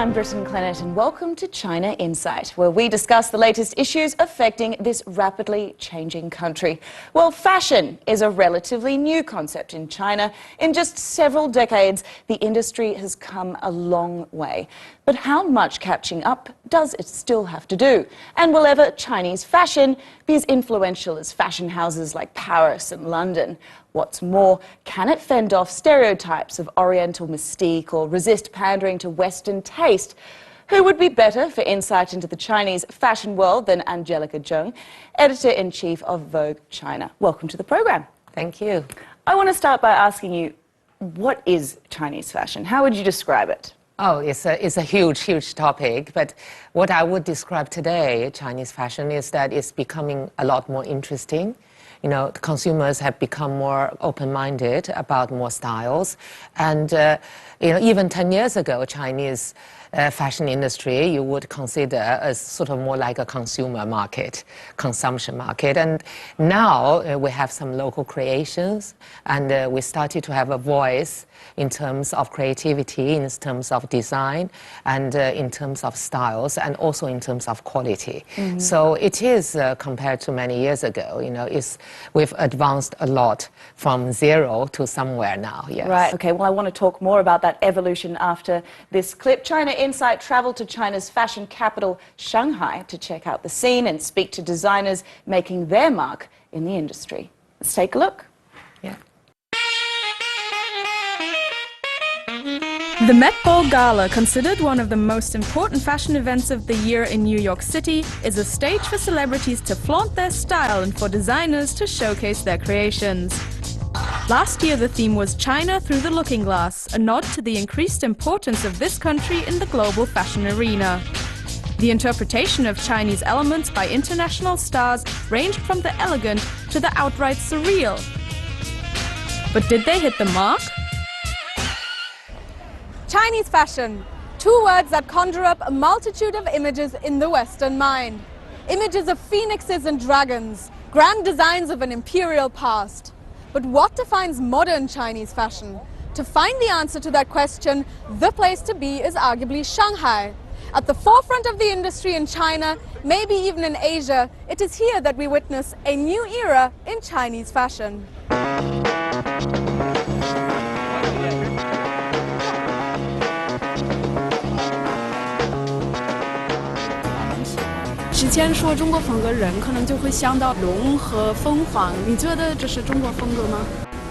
I'm Britton Clennett and welcome to China Insight, where we discuss the latest issues affecting this rapidly changing country. Well, fashion is a relatively new concept in China. In just several decades, the industry has come a long way. But how much catching up does it still have to do? And will ever Chinese fashion be as influential as fashion houses like Paris and London? What's more, can it fend off stereotypes of Oriental mystique or resist pandering to Western taste? Who would be better for insight into the Chinese fashion world than Angelica Zheng, Editor-in-Chief of Vogue China? Welcome to the program. Thank you. I want to start by asking you, what is Chinese fashion? How would you describe it? Oh, it's a huge topic, but what I would describe today, Chinese fashion, is that it's becoming a lot more interesting. You know, the consumers have become more open-minded about more styles. And, you know, even 10 years ago, Chinese fashion industry, you would consider as sort of more like a consumer market, consumption market. And now we have some local creations, and we started to have a voice in terms of creativity, in terms of design, and in terms of styles, and also in terms of quality. Mm-hmm. So it is, compared to many years ago, you know, we've advanced a lot from zero to somewhere now, yes. Right, okay, well, I want to talk more about that evolution after this clip. China Insight travelled to China's fashion capital, Shanghai, to check out the scene and speak to designers making their mark in the industry. Let's take a look. Yeah. The Met Ball Gala, considered one of the most important fashion events of the year in New York City, is a stage for celebrities to flaunt their style and for designers to showcase their creations. Last year the theme was China Through the Looking Glass, a nod to the increased importance of this country in the global fashion arena. The interpretation of Chinese elements by international stars ranged from the elegant to the outright surreal. But did they hit the mark? Chinese fashion, two words that conjure up a multitude of images in the Western mind. Images of phoenixes and dragons, grand designs of an imperial past. But what defines modern Chinese fashion? To find the answer to that question, the place to be is arguably Shanghai. At the forefront of the industry in China, maybe even in Asia, it is here that we witness a new era in Chinese fashion. 之前说中国风格人可能就会想到龙和凤凰，你觉得这是中国风格吗？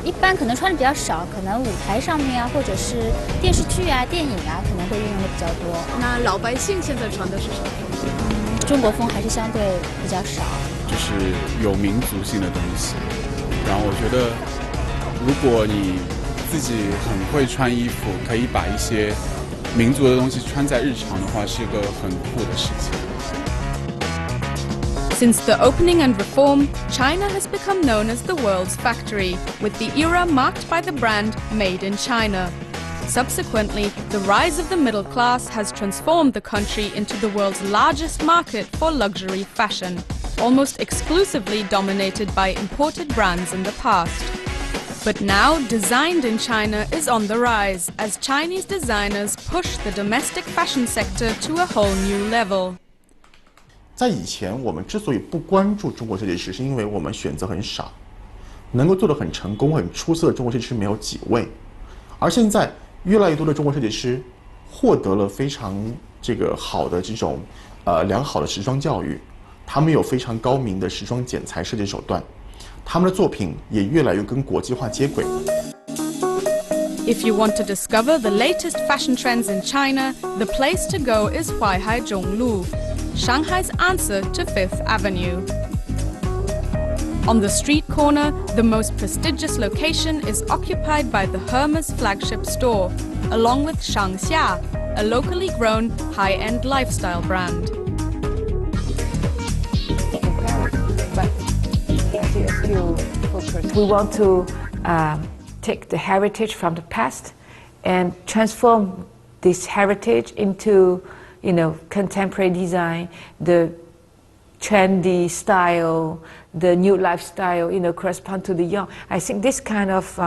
一般可能穿的比较少，可能舞台上面啊，或者是电视剧啊、电影啊，可能会运用的比较多。那老百姓现在穿的是什么风格？中国风还是相对比较少。就是有民族性的东西，然后我觉得，如果你自己很会穿衣服，可以把一些民族的东西穿在日常的话，是一个很酷的事情。 Since the opening and reform, China has become known as the world's factory, with the era marked by the brand Made in China. Subsequently, the rise of the middle class has transformed the country into the world's largest market for luxury fashion, almost exclusively dominated by imported brands in the past. But now, designed in China is on the rise, as Chinese designers push the domestic fashion sector to a whole new level. 在以前，我们之所以不关注中国设计师，是因为我们选择很少，能够做得很成功、很出色的中国设计师没有几位。而现在，越来越多的中国设计师获得了非常好的这种良好的时装教育，他们有非常高明的时装剪裁设计手段，他们的作品也越来越跟国际化接轨。 If you want to discover the latest fashion trends in China, the place to go is Huaihai Zhonglu, Shanghai's answer to Fifth Avenue. On the street corner, the most prestigious location is occupied by the Hermes flagship store, along with Shangxia, a locally grown high-end lifestyle brand. We want to take the heritage from the past and transform this heritage into, you know, contemporary design, the trendy style, the new lifestyle, you know, correspond to the young. I think this kind of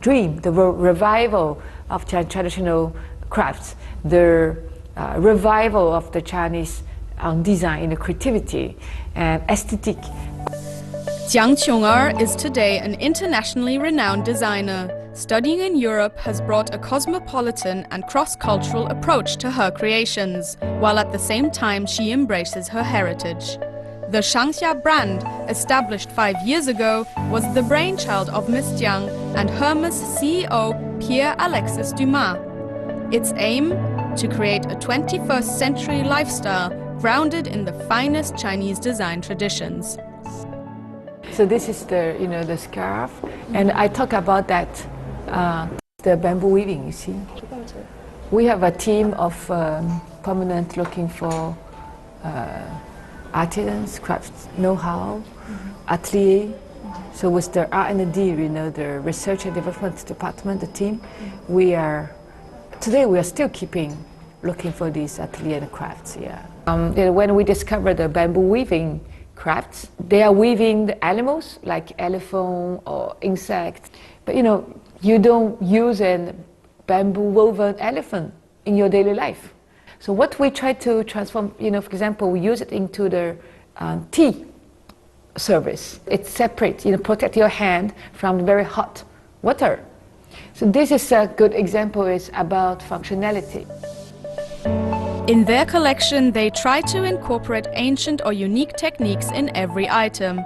dream, the revival of traditional crafts, the revival of the Chinese design, creativity and aesthetic. Jiang Qiong'er is today an internationally renowned designer. Studying in Europe has brought a cosmopolitan and cross-cultural approach to her creations, while at the same time she embraces her heritage. The Shangxia brand, established 5 years ago, was the brainchild of Miss Jiang and Hermes CEO Pierre-Alexis Dumas. Its aim? To create a 21st century lifestyle grounded in the finest Chinese design traditions. So this is the, the scarf, and I talk about that, the bamboo weaving, you see. We have a team of permanent looking for artisans, crafts, know-how, atelier. So with the R&D, the research and development department, the team, today we are still looking for these atelier and crafts, when we discovered the bamboo weaving crafts, they are weaving the animals like elephant or insects. But you don't use a bamboo woven elephant in your daily life. So what we try to transform, for example, we use it into the tea service. It's separate, protect your hand from very hot water. So this is a good example, is about functionality. In their collection, they try to incorporate ancient or unique techniques in every item.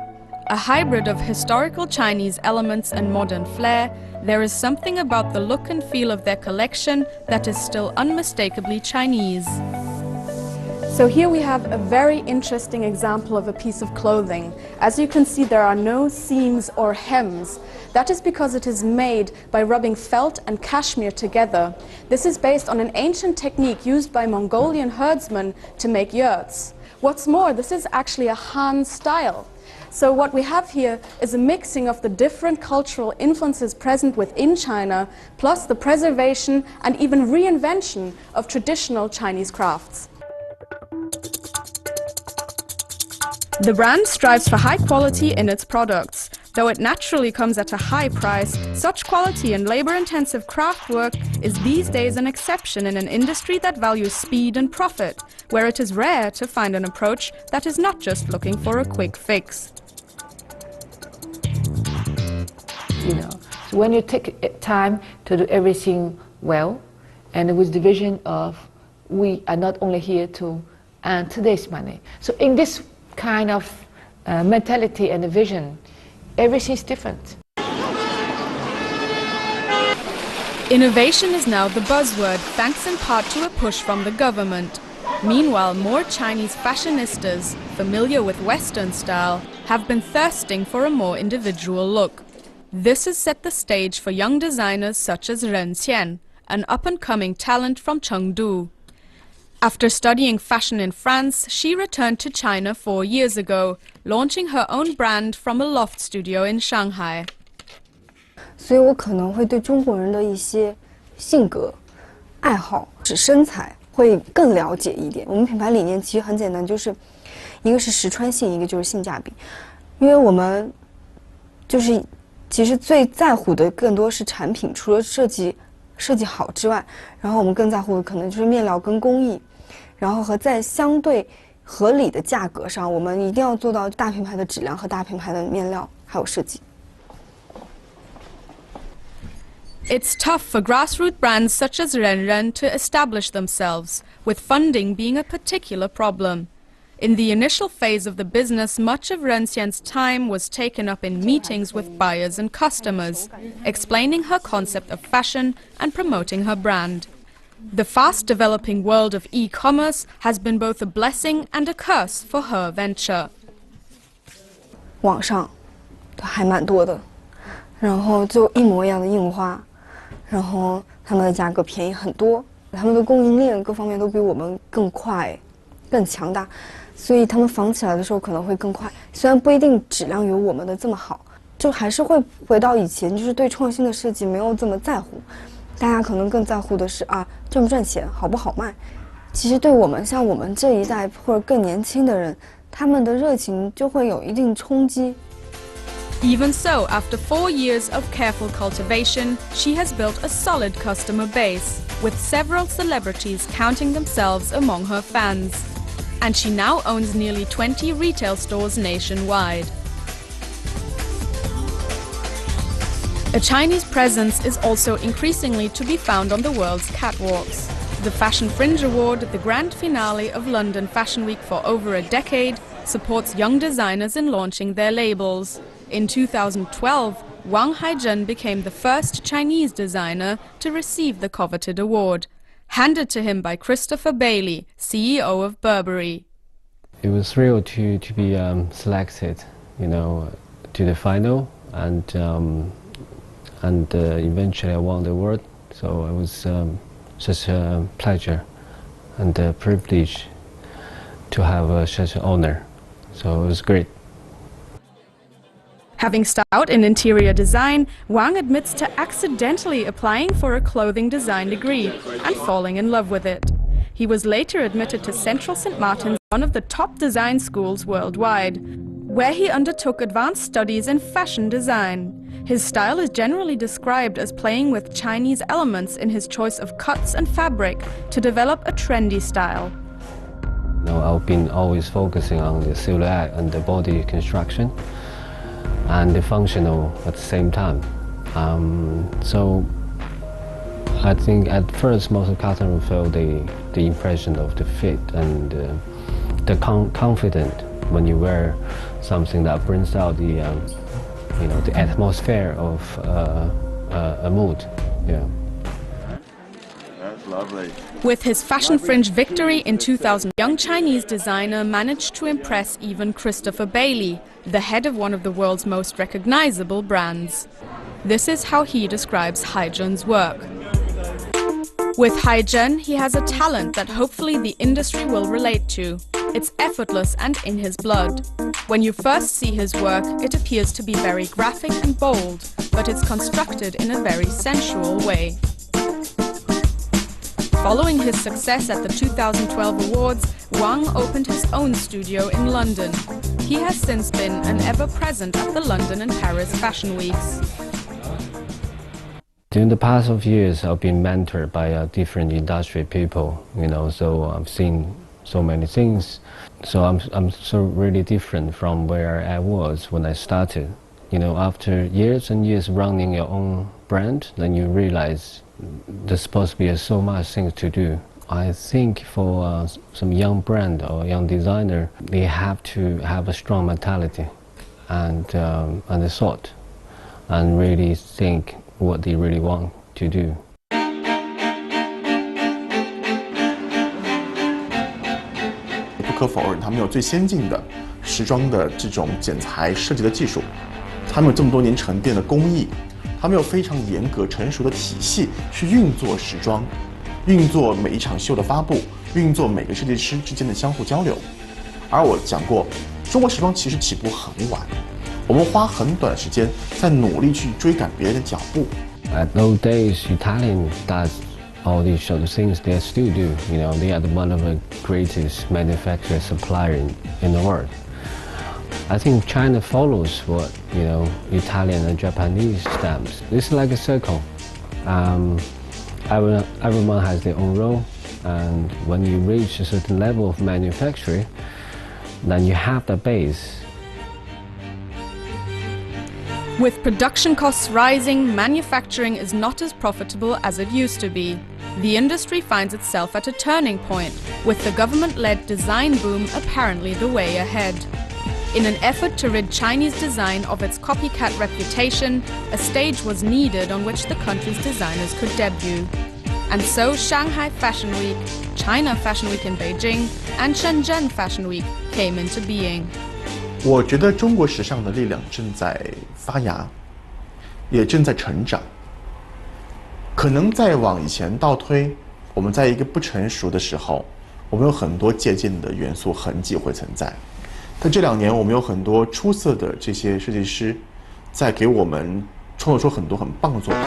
A hybrid of historical Chinese elements and modern flair, there is something about the look and feel of their collection that is still unmistakably Chinese. So here we have a very interesting example of a piece of clothing. As you can see, there are no seams or hems. That is because it is made by rubbing felt and cashmere together. This is based on an ancient technique used by Mongolian herdsmen to make yurts. What's more, this is actually a Han style. So what we have here is a mixing of the different cultural influences present within China, plus the preservation and even reinvention of traditional Chinese crafts. The brand strives for high quality in its products. Though it naturally comes at a high price, such quality and labor-intensive craft work is these days an exception in an industry that values speed and profit, where it is rare to find an approach that is not just looking for a quick fix. So when you take time to do everything well, and with the vision of we are not only here to earn today's money. So in this kind of mentality and vision, everything is different. Innovation is now the buzzword, thanks in part to a push from the government. Meanwhile, more Chinese fashionistas, familiar with Western style, have been thirsting for a more individual look. This has set the stage for young designers such as Ren Qian, an up-and-coming talent from Chengdu. After studying fashion in France, she returned to China 4 years ago, launching her own brand from a loft studio in Shanghai. 所以我可能会对中国人的一些性格、爱好、身材会更了解一点。我们品牌理念其实很简单，就是一个是实穿性，一个就是性价比。因为我们其实最在乎的更多是产品，除了设计好之外，然后我们更在乎的可能就是面料跟工艺。 然后和在相对合理的价格上，我们一定要做到大品牌的质量和大品牌的面料还有设计。 It's tough for grassroots brands such as Ren to establish themselves, with funding being a particular problem. In the initial phase of the business, much of Ren Xian's time was taken up in meetings with buyers and customers, explaining her concept of fashion and promoting her brand. The fast-developing world of e-commerce has been both a blessing and a curse for her venture. 网上还蛮多的，然后就一模一样的印花，然后他们的价格便宜很多，他们的供应链各方面都比我们更快、更强大，所以他们仿起来的时候可能会更快。虽然不一定质量有我们的这么好，就还是会回到以前，就是对创新的设计没有这么在乎。 大家可能更在乎的是赚不赚钱，好不好卖。其实对我们像我们这一代或者更年轻的人，他们的热情就会有一定冲击。Even so, after 4 years of careful cultivation, she has built a solid customer base, with several celebrities counting themselves among her fans. And she now owns nearly 20 retail stores nationwide. A Chinese presence is also increasingly to be found on the world's catwalks. The Fashion Fringe Award, the grand finale of London Fashion Week for over a decade, supports young designers in launching their labels. In 2012, Wang Haizhen became the first Chinese designer to receive the coveted award, handed to him by Christopher Bailey, CEO of Burberry. It was thrilled to be selected, to the final, and eventually I won the award. So it was such a pleasure and a privilege to have such an honor. So it was great. Having started out in interior design, Wang admits to accidentally applying for a clothing design degree and falling in love with it. He was later admitted to Central St. Martin's, one of the top design schools worldwide, where he undertook advanced studies in fashion design. His style is generally described as playing with Chinese elements in his choice of cuts and fabric to develop a trendy style. I've been always focusing on the silhouette and the body construction and the functional at the same time. So I think at first most of customers felt the impression of the fit and the confidence when you wear something that brings out the atmosphere of a mood. Yeah. That's lovely. With his Fashion Fringe victory in 2000, young Chinese designer managed to impress even Christopher Bailey, the head of one of the world's most recognizable brands. This is how he describes Haizhen's work. With Haizhen, he has a talent that hopefully the industry will relate to. It's effortless and in his blood. When you first see his work, it appears to be very graphic and bold, but it's constructed in a very sensual way. Following his success at the 2012 awards, Wang opened his own studio in London. He has since been an ever-present at the London and Paris Fashion Weeks. During the past of years, I've been mentored by different industry people, so I've seen so many things. So I'm so really different from where I was when I started. After years and years running your own brand, then you realize there's supposed to be so much things to do. I think for some young brand or young designer, they have to have a strong mentality and a thought, and really think what they really want to do. 不可否认，他们有最先进的时装的这种剪裁设计的技术，他们有这么多年沉淀的工艺，他们有非常严格成熟的体系去运作时装，运作每一场秀的发布，运作每个设计师之间的相互交流。而我讲过，中国时装其实起步很晚，我们花很短时间在努力去追赶别人的脚步。At those days, Italian does all these sort of things. They still do. They are one of the greatest manufacturer supplier in the world. I think China follows what Italian and Japanese stamps. It's like a circle. Everyone has their own role, and when you reach a certain level of manufacturing, then you have the base. With production costs rising, manufacturing is not as profitable as it used to be. The industry finds itself at a turning point, with the government-led design boom apparently the way ahead. In an effort to rid Chinese design of its copycat reputation, a stage was needed on which the country's designers could debut. And so Shanghai Fashion Week, China Fashion Week in Beijing, and Shenzhen Fashion Week came into being. 我觉得中国时尚的力量正在发芽，也正在成长。可能再往以前倒推，我们在一个不成熟的时候，我们有很多借鉴的元素痕迹会存在。但这2年，我们有很多出色的这些设计师，在给我们创作出很多很棒的作品。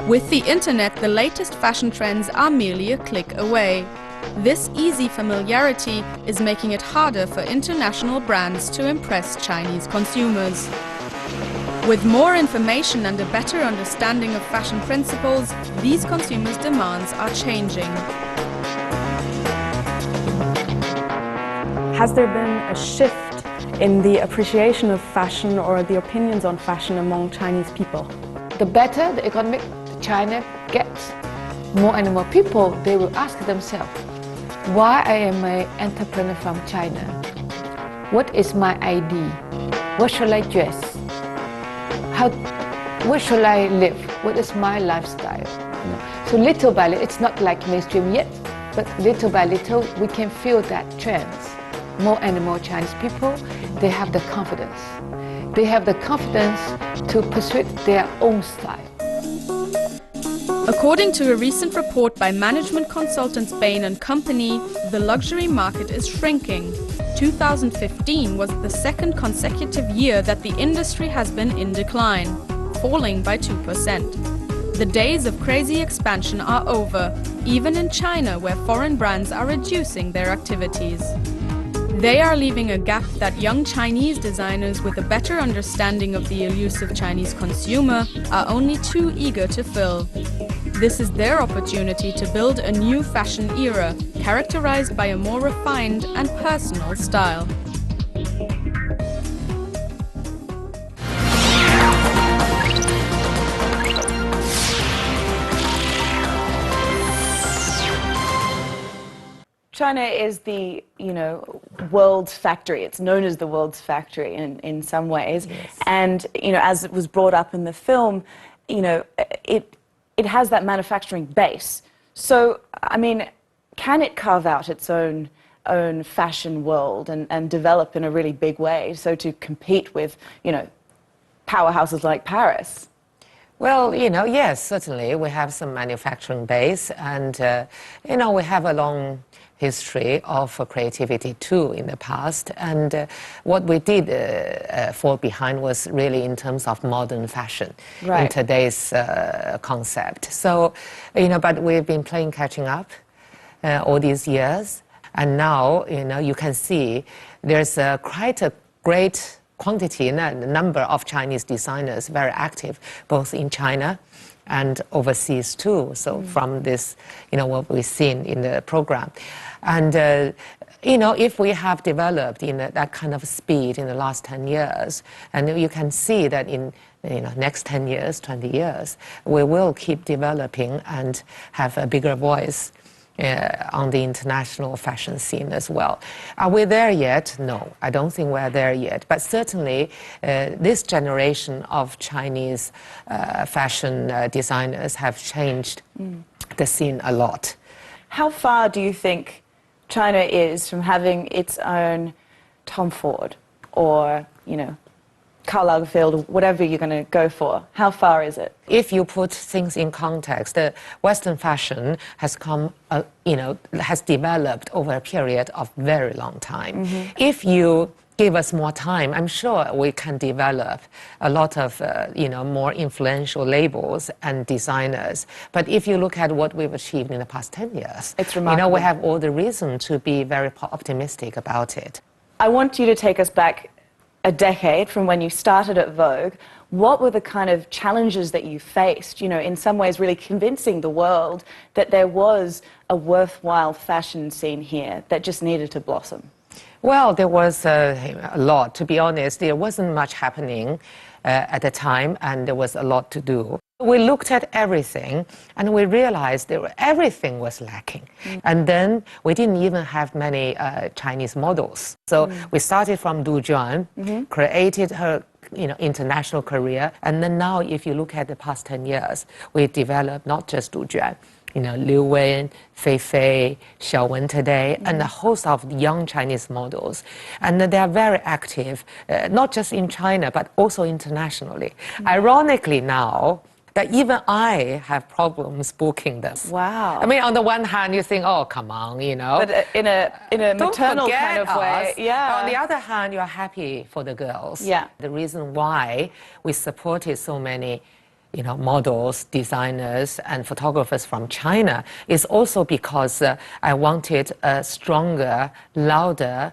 With the internet, the latest fashion trends are merely a click away. This easy familiarity is making it harder for international brands to impress Chinese consumers. With more information and a better understanding of fashion principles, these consumers' demands are changing. Has there been a shift in the appreciation of fashion or the opinions on fashion among Chinese people? The better the economic China gets, more and more people, they will ask themselves, why I am an entrepreneur from China? What is my ID? What should I dress? Where should I live? What is my lifestyle? So little by little, it's not like mainstream yet, but little by little, we can feel that trends. More and more Chinese people, they have the confidence. They have the confidence to pursue their own style. According to a recent report by management consultants Bain & Company, the luxury market is shrinking. 2015 was the second consecutive year that the industry has been in decline, falling by 2%. The days of crazy expansion are over, even in China, where foreign brands are reducing their activities. They are leaving a gap that young Chinese designers with a better understanding of the elusive Chinese consumer are only too eager to fill. This is their opportunity to build a new fashion era, characterized by a more refined and personal style. China is the, world's factory. It's known as the world's factory in some ways. Yes. And, as it was brought up in the film, it has that manufacturing base. So, I mean, can it carve out its own fashion world and develop in a really big way, so to compete with, powerhouses like Paris? Well, yes, certainly we have some manufacturing base, and we have a long history of creativity too in the past. And what we did fall behind was really in terms of modern fashion in today's concept. So, but we've been playing catching up all these years, and now you can see there's quite a great quantity and number of Chinese designers very active, both in China and overseas too. So from this, what we've seen in the program. And, if we have developed in that kind of speed in the last 10 years, and you can see that in next 10 years, 20 years, we will keep developing and have a bigger voice on the international fashion scene as well. Are we there yet? No, I don't think we're there yet. But certainly, this generation of Chinese fashion designers have changed the scene a lot. How far do you think China is from having its own Tom Ford or, Karl Lagerfeld, whatever you're going to go for? How far is it? If you put things in context, the Western fashion has come, has developed over a period of very long time. If you give us more time, I'm sure we can develop a lot of, more influential labels and designers. But if you look at what we've achieved in the past 10 years, it's remarkable. We have all the reason to be very optimistic about it. I want you to take us back a decade from when you started at Vogue. What were the kind of challenges that you faced, in some ways really convincing the world that there was a worthwhile fashion scene here that just needed to blossom? Well, there was a lot, to be honest. There wasn't much happening at the time, and there was a lot to do. We looked at everything, and we realized everything was lacking. And then we didn't even have many Chinese models. So we started from Du Juan, created her international career, and then now if you look at the past 10 years, we developed not just Du Juan, Liu Wen, Fei Fei, Xiao Wen today, and a host of young Chinese models. And they are very active, not just in China, but also internationally. Ironically now, that even I have problems booking them. Wow. I mean, on the one hand, you think, oh, come on, But in a maternal kind of way, yeah. On the other hand, you're happy for the girls. Yeah. The reason why we supported so many models, designers, and photographers from China is also because I wanted a stronger, louder,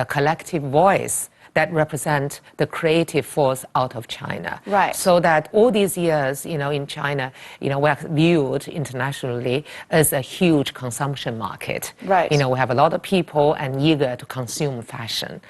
collective voice that represent the creative force out of China. Right. So that all these years, in China, we're viewed internationally as a huge consumption market. Right. We have a lot of people and eager to consume fashion.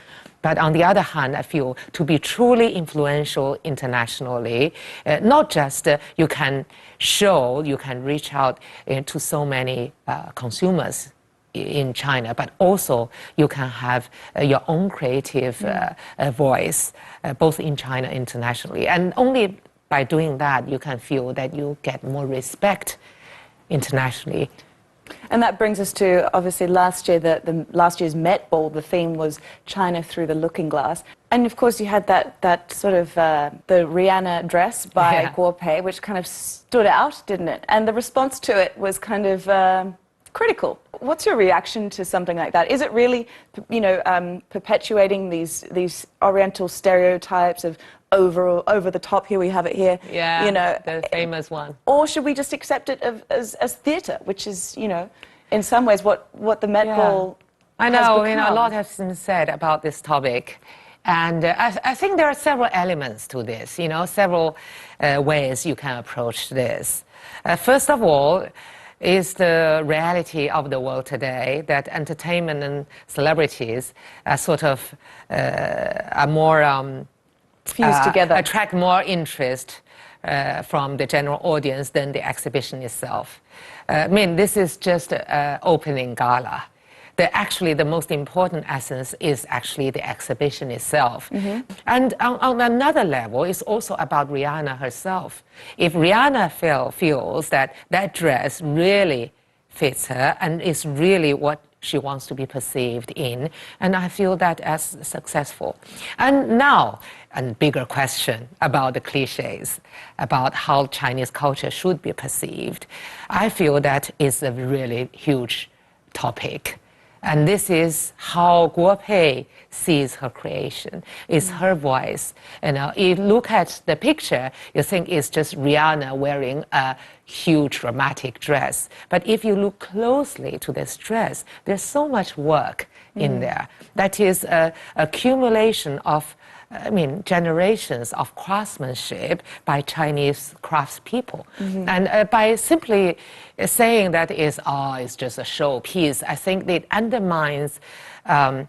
But on the other hand, I feel to be truly influential internationally, not just you can reach out to so many consumers in China, but also you can have your own creative voice, both in China and internationally. And only by doing that, you can feel that you get more respect internationally. And that brings us to, obviously, last year, the last year's Met Ball, the theme was China through the looking glass. And, of course, you had that sort of, the Rihanna dress by Guo Pei, which kind of stood out, didn't it? And the response to it was kind of critical. What's your reaction to something like that? Is it really, perpetuating these Oriental stereotypes of over the top? Here we have it here. Yeah, the famous one. Or should we just accept it as theatre, which is, in some ways what the Met Ball I know, has become. a lot has been said about this topic. And I think there are several elements to this, several ways you can approach this. First of all, is the reality of the world today that entertainment and celebrities are sort of are more fused together, attract more interest from the general audience than the exhibition itself. This is just an opening gala. Actually, the most important essence is actually the exhibition itself. And on another level, it's also about Rihanna herself. If Rihanna feels that dress really fits her and is really what she wants to be perceived in, and I feel that as successful. And now, a bigger question about the cliches, about how Chinese culture should be perceived. I feel that is a really huge topic. And this is how Guo Pei sees her creation. It's her voice. If you look at the picture, you think it's just Rihanna wearing a huge dramatic dress. But if you look closely to this dress, there's so much work in there. That is an accumulation of generations of craftsmanship by Chinese craftspeople. And by simply saying that it's just a showpiece, I think it undermines a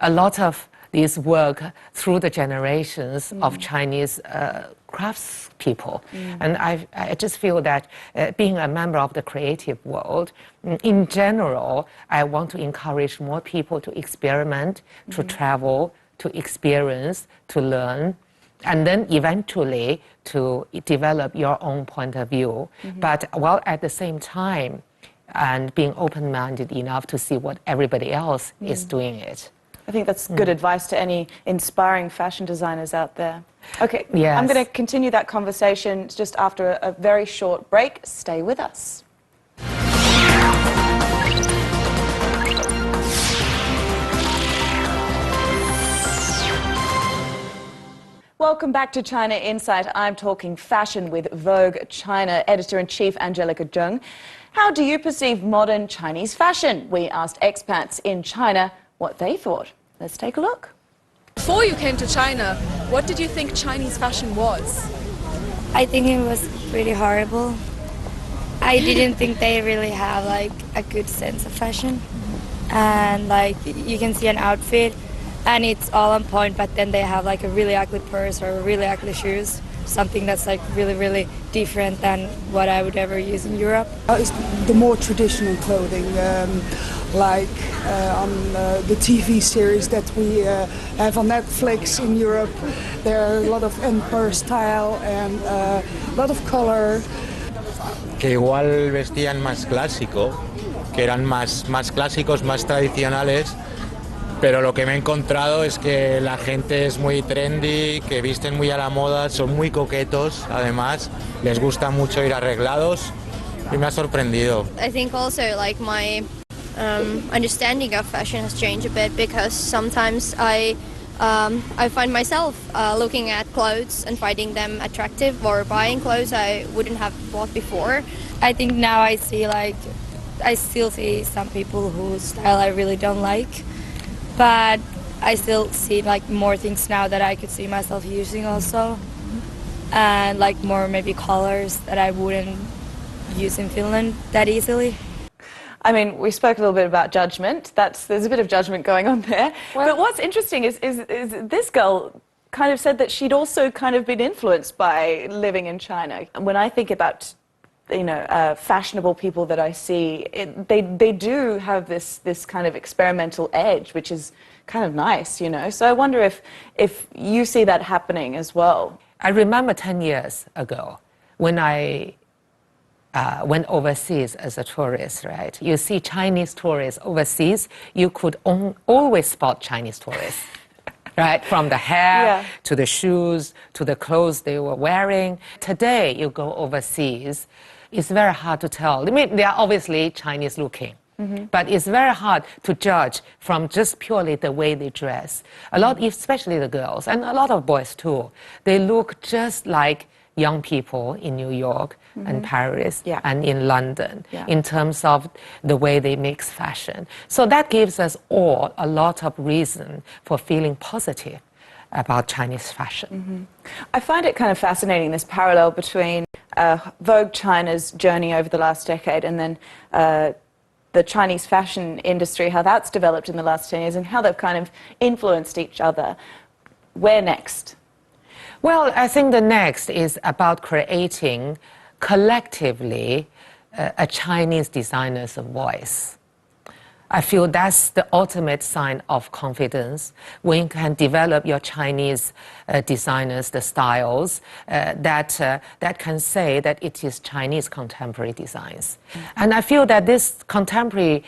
lot of this work through the generations of Chinese craftspeople. And I just feel that being a member of the creative world, in general, I want to encourage more people to experiment, to travel, to experience, to learn, and then eventually to develop your own point of view. But while at the same time, and being open-minded enough to see what everybody else is doing it. I think that's good advice to any inspiring fashion designers out there. Okay, Yes. I'm going to continue that conversation just after a very short break. Stay with us. Welcome back to China Insight. I'm talking fashion with Vogue China editor-in-chief Angelica Zheng. How do you perceive modern Chinese fashion? We asked expats in China what they thought. Let's take a look. Before you came to China, what did you think Chinese fashion was? I think it was pretty horrible. I didn't think they really have a good sense of fashion. And you can see an outfit and it's all on point, but then they have a really ugly purse or really ugly shoes. Something that's really, really different than what I would ever use in Europe. It's the more traditional clothing, on the TV series that we have on Netflix in Europe. There are a lot of empire style and a lot of color. Que igual vestían más clásico, que eran más clásicos, más tradicionales. Pero lo que me he encontrado es que la gente es muy trendy, que visten muy a la moda, son muy coquetos, además, les gusta mucho ir arreglados y me ha sorprendido. I think also my understanding of fashion has changed a bit because sometimes I I find myself looking at clothes and finding them attractive, or buying clothes I wouldn't have bought before. I think now I see like, I still see some people whose style I really don't like, but I still see like more things now that I could see myself using also, and like more maybe colors that I wouldn't use in Finland that easily. I mean, we spoke a little bit about judgment. There's a bit of judgment going on there. Well, but what's interesting is this girl kind of said that she'd also kind of been influenced by living in China. And when I think about, fashionable people that I see, they do have this kind of experimental edge, which is kind of nice, So I wonder if you see that happening as well. I remember 10 years ago when I went overseas as a tourist, right? You see Chinese tourists overseas, you could always spot Chinese tourists, right? From the hair to the shoes to the clothes they were wearing. Today, you go overseas, it's very hard to tell. I mean, they are obviously Chinese looking. But it's very hard to judge from just purely the way they dress. A lot, especially the girls, and a lot of boys too, they look just like young people in New York and Paris and in London in terms of the way they mix fashion. So that gives us all a lot of reason for feeling positive about Chinese fashion. I find it kind of fascinating, this parallel between Vogue China's journey over the last decade and then the Chinese fashion industry, how that's developed in the last 10 years and how they've kind of influenced each other. Where next? Well, I think the next is about creating collectively a Chinese designer's voice. I feel that's the ultimate sign of confidence when you can develop your Chinese designers, the styles that can say that it is Chinese contemporary designs. And I feel that this contemporary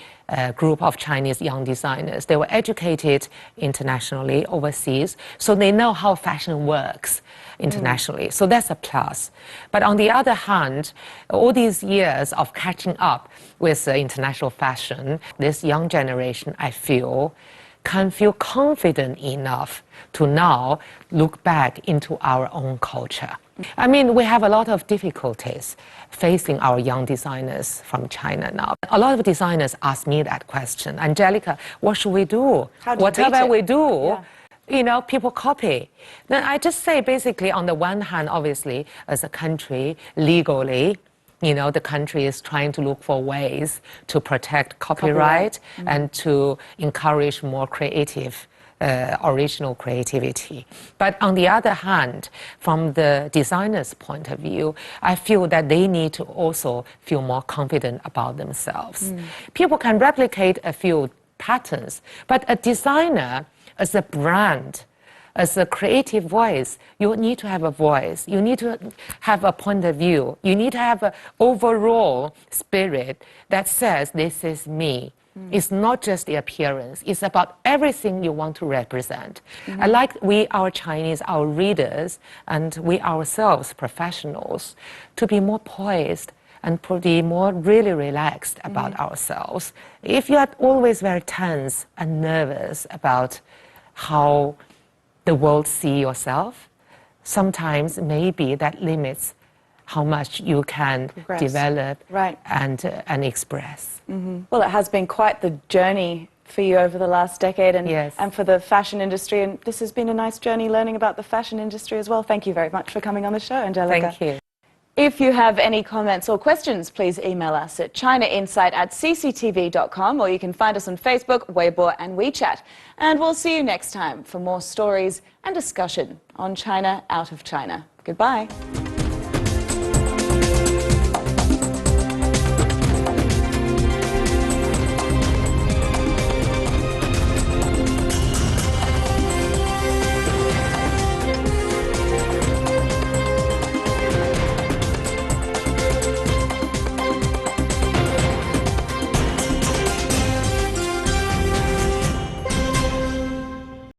group of Chinese young designers, they were educated internationally, overseas, so they know how fashion works internationally. So that's a plus. But on the other hand, all these years of catching up with international fashion, this young generation, I feel, can feel confident enough to now look back into our own culture. I mean, we have a lot of difficulties facing our young designers from China now. A lot of designers ask me that question, Angelica, what should we do? Whatever we do, people copy. Then I just say basically, on the one hand, obviously, as a country, legally, the country is trying to look for ways to protect copyright and to encourage more creative, original creativity. But on the other hand, from the designer's point of view, I feel that they need to also feel more confident about themselves. People can replicate a few patterns, but a designer, as a brand, as a creative voice, you need to have a voice. You need to have a point of view. You need to have an overall spirit that says, this is me. It's not just the appearance. It's about everything you want to represent. I like our Chinese, our readers, and we ourselves, professionals, to be more poised and to be more really relaxed about ourselves. If you are always very tense and nervous about how the world see yourself, sometimes maybe that limits how much you can develop and express. Well, it has been quite the journey for you over the last decade and for the fashion industry, and this has been a nice journey learning about the fashion industry as well. Thank you very much for coming on the show, Angelica. Thank you. If you have any comments or questions, please email us at chinainsight@cctv.com, or you can find us on Facebook, Weibo and WeChat. And we'll see you next time for more stories and discussion on China out of China. Goodbye.